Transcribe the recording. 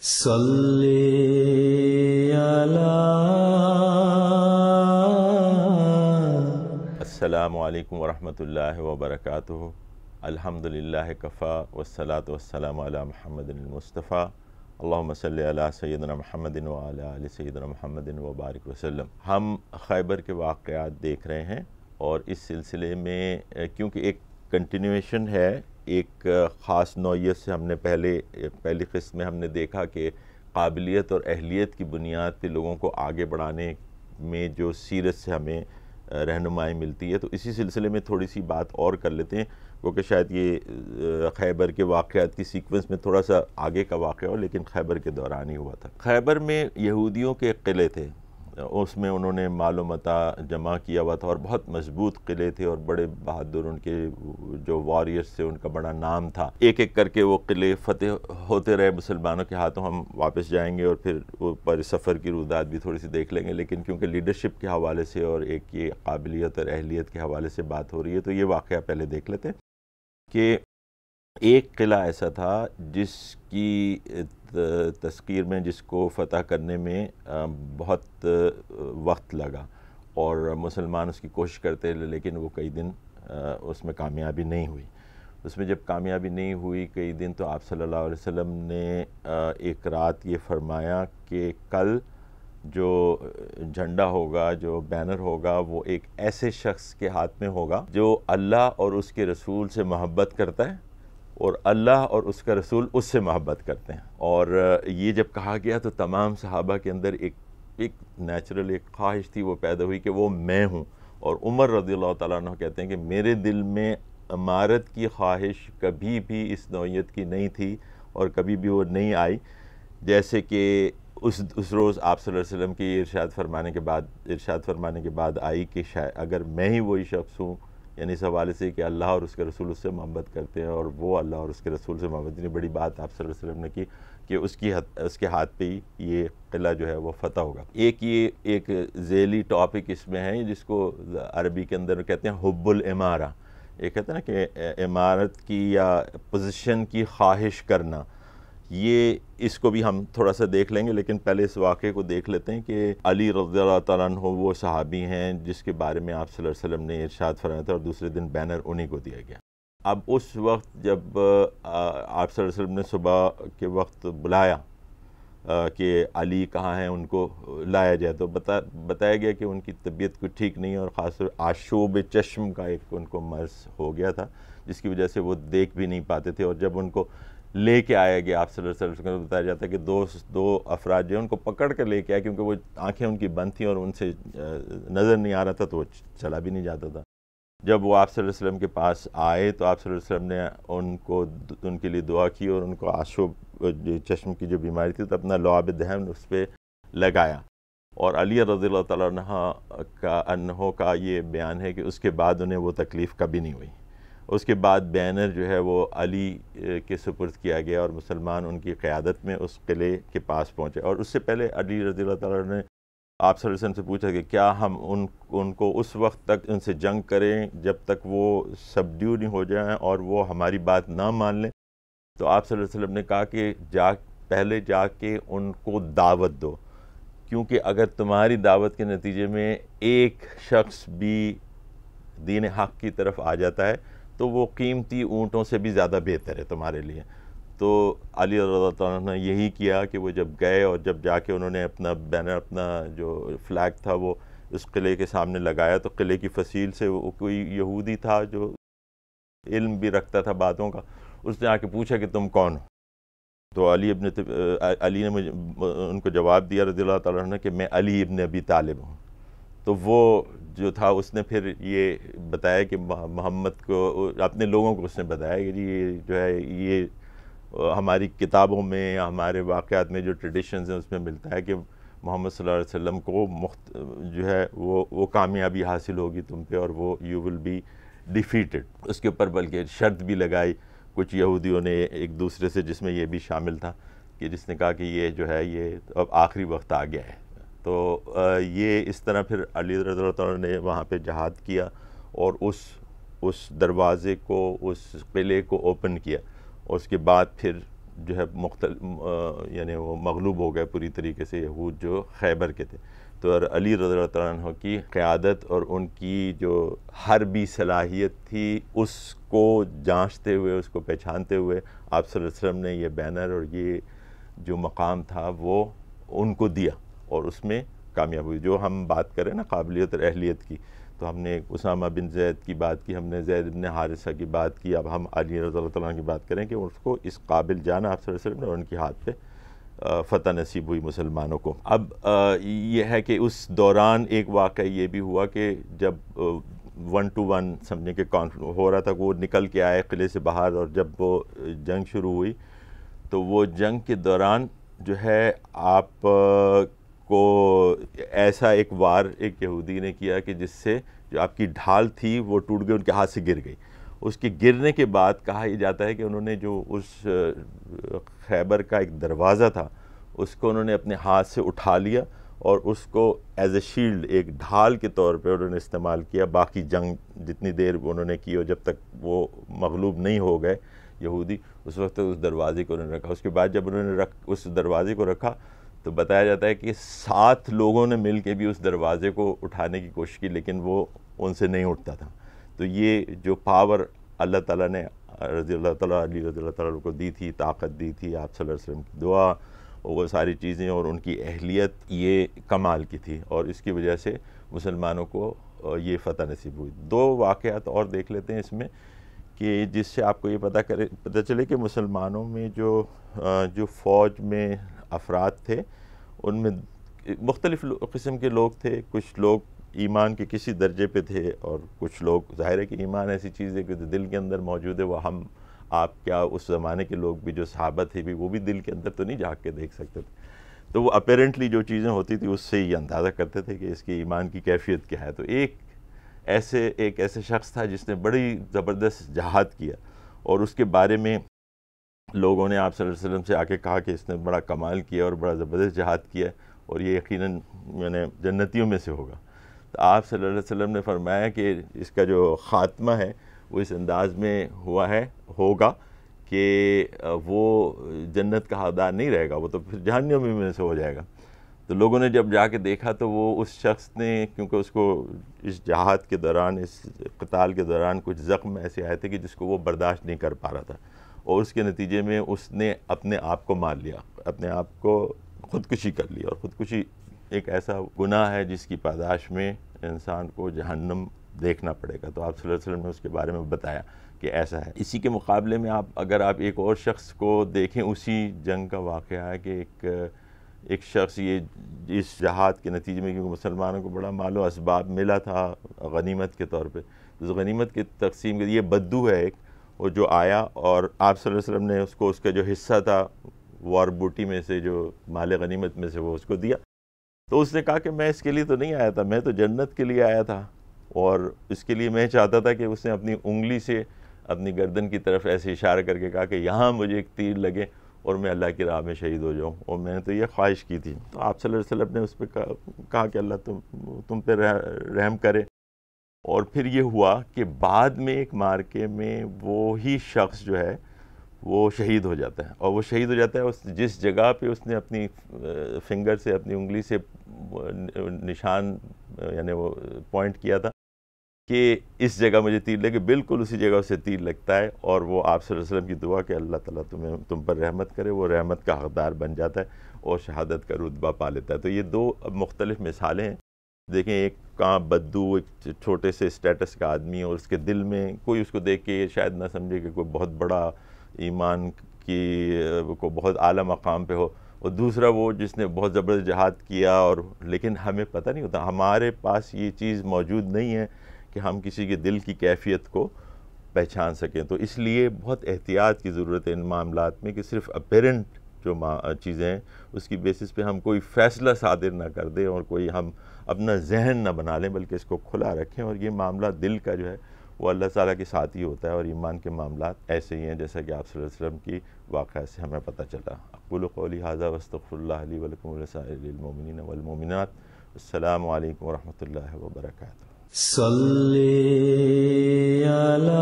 صلی علی السلام علیکم ورحمۃ اللہ وبرکاتہ۔ الحمدللہ کفا والصلاة والسلام علی محمد المصطفیٰ۔ اللہم صلی علی سیدنا محمد وعلی آل سیدنا محمد وبارک وسلم۔ ہم خیبر کے واقعات دیکھ رہے ہیں اور اس سلسلے میں کیونکہ ایک کنٹینیویشن ہے، ایک خاص نوعیت سے ہم نے پہلی قسط میں ہم نے دیکھا کہ قابلیت اور اہلیت کی بنیاد پہ لوگوں کو آگے بڑھانے میں جو سیرت سے ہمیں رہنمائی ملتی ہے، تو اسی سلسلے میں تھوڑی سی بات اور کر لیتے ہیں، کیونکہ شاید یہ خیبر کے واقعات کی سیکوینس میں تھوڑا سا آگے کا واقعہ ہو، لیکن خیبر کے دوران ہی ہوا تھا۔ خیبر میں یہودیوں کے قلعے تھے، اس میں انہوں نے مال و متاع جمع کیا ہوا تھا اور بہت مضبوط قلعے تھے اور بڑے بہادر ان کے جو واریئرز تھے ان کا بڑا نام تھا۔ ایک ایک کر کے وہ قلعے فتح ہوتے رہے مسلمانوں کے ہاتھوں۔ ہم واپس جائیں گے اور پھر اوپر سفر کی رودات بھی تھوڑی سی دیکھ لیں گے، لیکن کیونکہ لیڈرشپ کے حوالے سے اور ایک یہ قابلیت اور اہلیت کے حوالے سے بات ہو رہی ہے تو یہ واقعہ پہلے دیکھ لیتے ہیں کہ ایک قلعہ ایسا تھا جس کی تسخیر میں، جس کو فتح کرنے میں بہت وقت لگا اور مسلمان اس کی کوشش کرتے رہے، لیکن وہ کئی دن اس میں کامیابی نہیں ہوئی۔ اس میں جب کامیابی نہیں ہوئی کئی دن، تو آپ صلی اللہ علیہ وسلم نے ایک رات یہ فرمایا کہ کل جو جھنڈا ہوگا، جو بینر ہوگا، وہ ایک ایسے شخص کے ہاتھ میں ہوگا جو اللہ اور اس کے رسول سے محبت کرتا ہے اور اللہ اور اس کا رسول اس سے محبت کرتے ہیں۔ اور یہ جب کہا گیا تو تمام صحابہ کے اندر ایک نیچرل ایک خواہش تھی، وہ پیدا ہوئی کہ وہ میں ہوں۔ اور عمر رضی اللہ تعالیٰ عنہ کہتے ہیں کہ میرے دل میں امارت کی خواہش کبھی بھی اس نوعیت کی نہیں تھی اور کبھی بھی وہ نہیں آئی، جیسے کہ اس روز آپ صلی اللہ علیہ وسلم کی ارشاد فرمانے کے بعد آئی کہ شاید اگر میں ہی وہی شخص ہوں، یعنی اس حوالے سے کہ اللہ اور اس کے رسول اس سے محبت کرتے ہیں اور وہ اللہ اور اس کے رسول سے محبت، اتنی بڑی بات آپ صلی اللہ علیہ وسلم نے کی کہ اس کے ہاتھ پہ ہی یہ قلعہ جو ہے وہ فتح ہوگا۔ ایک ذیلی ٹاپک اس میں ہے جس کو عربی کے اندر کہتے ہیں حب الامارہ۔ یہ کہتے ہیں نا کہ امارت کی یا پوزیشن کی خواہش کرنا، یہ اس کو بھی ہم تھوڑا سا دیکھ لیں گے، لیکن پہلے اس واقعے کو دیکھ لیتے ہیں کہ علی رضی اللہ تعالیٰ عنہ وہ صحابی ہیں جس کے بارے میں آپ صلی اللہ علیہ وسلم نے ارشاد فرمایا تھا اور دوسرے دن بینر انہی کو دیا گیا۔ اب اس وقت جب آپ صلی اللہ علیہ وسلم نے صبح کے وقت بلایا کہ علی کہاں ہیں، ان کو لایا جائے، تو بتایا گیا کہ ان کی طبیعت کچھ ٹھیک نہیں ہے اور خاص طور آشوب چشم کا ایک ان کو مرض ہو گیا تھا، جس کی وجہ سے وہ دیکھ بھی نہیں پاتے تھے۔ اور جب ان کو لے کے آیا گیا آپ صلی اللہ علیہ وسلم، بتایا جاتا ہے کہ دو افراد جو ہیں ان کو پکڑ کر لے کے آئے، کیونکہ وہ آنکھیں ان کی بند تھیں اور ان سے نظر نہیں آ رہا تھا تو وہ چلا بھی نہیں جاتا تھا۔ جب وہ آپ صلی اللہ علیہ وسلم کے پاس آئے تو آپ صلی اللہ علیہ وسلم نے ان کے لیے دعا کی اور ان کو آشوب چشم کی جو بیماری تھی تو اپنا لعاب دہن اس پہ لگایا۔ اور علی رضی اللہ تعالیٰ عنہ کا یہ بیان ہے کہ اس کے بعد انہیں وہ تکلیف کبھی نہیں ہوئی۔ اس کے بعد بینر جو ہے وہ علی کے سپرد کیا گیا اور مسلمان ان کی قیادت میں اس قلعے کے پاس پہنچے۔ اور اس سے پہلے علی رضی اللہ تعالیٰ نے آپ صلی اللہ علیہ وسلم سے پوچھا کہ کیا ہم ان کو اس وقت تک ان سے جنگ کریں جب تک وہ سبڈیو نہیں ہو جائیں اور وہ ہماری بات نہ مان لیں؟ تو آپ صلی اللہ علیہ وسلم نے کہا کہ پہلے جا کے ان کو دعوت دو، کیونکہ اگر تمہاری دعوت کے نتیجے میں ایک شخص بھی دین حق کی طرف آ جاتا ہے تو وہ قیمتی اونٹوں سے بھی زیادہ بہتر ہے تمہارے لیے۔ تو علی رضی اللہ عنہ نے یہی کیا کہ وہ جب گئے اور جب جا کے انہوں نے اپنا بینر، اپنا جو فلیگ تھا وہ اس قلعے کے سامنے لگایا، تو قلعے کی فصیل سے وہ کوئی یہودی تھا جو علم بھی رکھتا تھا باتوں کا، اس نے آ کے پوچھا کہ تم کون ہو؟ تو علی نے ان کو جواب دیا رضی اللہ تعالیٰ عنہ کہ میں علی ابن ابی طالب ہوں۔ تو وہ جو تھا اس نے پھر یہ بتایا کہ محمد کو، اپنے لوگوں کو اس نے بتایا کہ جی یہ جو ہے یہ ہماری کتابوں میں یا ہمارے واقعات میں جو ٹریڈیشنز ہیں اس میں ملتا ہے کہ محمد صلی اللہ علیہ وسلم کو جو ہے وہ کامیابی حاصل ہوگی تم پہ اور وہ یو ول بی ڈیفیٹڈ۔ اس کے اوپر بلکہ شرط بھی لگائی کچھ یہودیوں نے ایک دوسرے سے، جس میں یہ بھی شامل تھا کہ جس نے کہا کہ یہ جو ہے یہ اب آخری وقت آ گیا ہے۔ تو یہ اس طرح پھر علی رضی اللہ عنہ نے وہاں پہ جہاد کیا اور اس دروازے کو، اس قلعے کو اوپن کیا، اور اس کے بعد پھر جو ہے یعنی وہ مغلوب ہو گئے پوری طریقے سے یہود جو خیبر کے تھے. تو علی رضی اللہ تعالیٰ عنہ کی قیادت اور ان کی جو حربی صلاحیت تھی اس کو جانچتے ہوئے، اس کو پہچانتے ہوئے آپ صلی اللہ علیہ وسلم نے یہ بینر اور یہ جو مقام تھا وہ ان کو دیا اور اس میں کامیاب ہوئی. جو ہم بات کریں نا قابلیت اور اہلیت کی، تو ہم نے اسامہ بن زید کی بات کی، ہم نے زید بن حارثہ کی بات کی، اب ہم علی رضی اللہ تعالیٰ عنہ کی بات کریں کہ اس کو اس قابل جانا آپ صلی اللہ علیہ وسلم نے اور ان کے ہاتھ پہ فتح نصیب ہوئی مسلمانوں کو. اب یہ ہے کہ اس دوران ایک واقعہ یہ بھی ہوا کہ جب 1 to 1 سمجھیں کہ ہو رہا تھا کہ وہ نکل کے آئے قلعے سے باہر، اور جب وہ جنگ شروع ہوئی تو وہ جنگ کے دوران جو ہے آپ کو ایسا ایک وار ایک یہودی نے کیا کہ جس سے جو آپ کی ڈھال تھی وہ ٹوٹ گئی، ان کے ہاتھ سے گر گئی. اس کے گرنے کے بعد کہا یہ جاتا ہے کہ انہوں نے جو اس خیبر کا ایک دروازہ تھا اس کو انہوں نے اپنے ہاتھ سے اٹھا لیا اور اس کو ایز اے شیلڈ، ایک ڈھال کے طور پہ انہوں نے استعمال کیا. باقی جنگ جتنی دیر انہوں نے کی اور جب تک وہ مغلوب نہیں ہو گئے یہودی، اس وقت تک اس دروازے کو انہوں نے رکھا. اس کے بعد جب انہوں نے اس دروازے کو رکھا تو بتایا جاتا ہے کہ 7 لوگوں نے مل کے بھی اس دروازے کو اٹھانے کی کوشش کی لیکن وہ ان سے نہیں اٹھتا تھا. تو یہ جو پاور اللہ تعالیٰ نے رضی اللہ تعالیٰ علی رضی اللہ تعالیٰ کو دی تھی، طاقت دی تھی، آپ صلی اللہ علیہ وسلم کی دعا اور وہ ساری چیزیں اور ان کی اہلیت، یہ کمال کی تھی اور اس کی وجہ سے مسلمانوں کو یہ فتح نصیب ہوئی. 2 واقعات اور دیکھ لیتے ہیں اس میں کہ جس سے آپ کو یہ پتہ چلے کہ مسلمانوں میں جو فوج میں افراد تھے ان میں مختلف قسم کے لوگ تھے. کچھ لوگ ایمان کے کسی درجے پہ تھے اور کچھ لوگ، ظاہر ہے کہ ایمان ایسی چیز ہے کہ دل کے اندر موجود ہے، وہ ہم آپ کیا اس زمانے کے لوگ بھی جو صحابہ تھے بھی وہ بھی دل کے اندر تو نہیں جھانک کے دیکھ سکتے تھے. تو وہ اپیرنٹلی جو چیزیں ہوتی تھی اس سے ہی اندازہ کرتے تھے کہ اس کی ایمان کی کیفیت کیا ہے. تو ایک ایسے شخص تھا جس نے بڑی زبردست جہاد کیا اور اس کے بارے میں لوگوں نے آپ صلی اللہ علیہ وسلم سے آ کے کہا کہ اس نے بڑا کمال کیا اور بڑا زبردست جہاد کیا اور یہ یقیناً جنتیوں میں سے ہوگا. تو آپ صلی اللہ علیہ وسلم نے فرمایا کہ اس کا جو خاتمہ ہے وہ اس انداز میں ہوگا کہ وہ جنت کا حقدار نہیں رہے گا، وہ تو پھر جہنم میں سے ہو جائے گا. تو لوگوں نے جب جا کے دیکھا تو وہ اس شخص نے، کیونکہ اس کو اس جہاد کے دوران، اس قتال کے دوران کچھ زخم ایسے آئے تھے کہ جس کو وہ برداشت نہیں کر پا رہا تھا اور اس کے نتیجے میں اس نے اپنے آپ کو مار لیا، اپنے آپ کو خودکشی کر لی. اور خودکشی ایک ایسا گناہ ہے جس کی پاداش میں انسان کو جہنم دیکھنا پڑے گا. تو آپ صلی اللہ علیہ وسلم نے اس کے بارے میں بتایا کہ ایسا ہے. اسی کے مقابلے میں اگر آپ ایک اور شخص کو دیکھیں، اسی جنگ کا واقعہ ہے کہ ایک شخص یہ اس جہاد کے نتیجے میں، کیونکہ مسلمانوں کو بڑا مال و اسباب ملا تھا غنیمت کے طور پہ، اس غنیمت کی تقسیم کے یہ بدو ہے ایک، اور جو آیا اور آپ صلی اللہ علیہ وسلم نے اس کا جو حصہ تھا وار بوٹی میں سے، جو مال غنیمت میں سے، وہ اس کو دیا. تو اس نے کہا کہ میں اس کے لیے تو نہیں آیا تھا، میں تو جنت کے لیے آیا تھا اور اس کے لیے میں چاہتا تھا کہ اس نے اپنی انگلی سے اپنی گردن کی طرف ایسے اشارہ کر کے کہا کہ یہاں مجھے ایک تیر لگے اور میں اللہ کی راہ میں شہید ہو جاؤں، اور میں نے تو یہ خواہش کی تھی. تو آپ صلی اللہ علیہ وسلم نے اس پہ کہا کہ اللہ تم پہ رحم کرے. اور پھر یہ ہوا کہ بعد میں ایک مارکے میں وہی شخص جو ہے وہ شہید ہو جاتا ہے، اور وہ شہید ہو جاتا ہے جس جگہ پہ اس نے اپنی فنگر سے، اپنی انگلی سے نشان یعنی وہ پوائنٹ کیا تھا کہ اس جگہ مجھے تیر لگے، بالکل اسی جگہ اسے تیر لگتا ہے اور وہ آپ صلی اللہ علیہ وسلم کی دعا کہ اللہ تعالیٰ تم پر رحمت کرے، وہ رحمت کا حقدار بن جاتا ہے اور شہادت کا رتبہ پا لیتا ہے. تو یہ 2 مختلف مثالیں ہیں. دیکھیں ایک کہاں بدو، ایک چھوٹے سے اسٹیٹس کا آدمی، اور اس کے دل میں کوئی اس کو دیکھ کے شاید نہ سمجھے کہ کوئی بہت بڑا ایمان کی کو بہت اعلیٰ مقام پہ ہو، اور دوسرا وہ جس نے بہت زبردست جہاد کیا اور لیکن ہمیں پتہ نہیں ہوتا، ہمارے پاس یہ چیز موجود نہیں ہے کہ ہم کسی کے دل کی کیفیت کو پہچان سکیں. تو اس لیے بہت احتیاط کی ضرورت ہے ان معاملات میں کہ صرف اپیرنٹ جو چیزیں ہیں اس کی بیسس پہ ہم کوئی فیصلہ صادر نہ کر دیں اور کوئی ہم اپنا ذہن نہ بنا لیں، بلکہ اس کو کھلا رکھیں. اور یہ معاملہ دل کا جو ہے وہ اللہ تعالیٰ کے ساتھ ہی ہوتا ہے، اور ایمان کے معاملات ایسے ہی ہیں جیسا کہ آپ صلی اللہ علیہ وسلم کی واقعہ سے ہمیں پتہ چلا. اقول قولی ھذا واستغفر اللہ لی ولکم ولسائر المؤمنین والمؤمنات. السلام علیکم ورحمۃ اللہ وبرکاتہ. صلی علی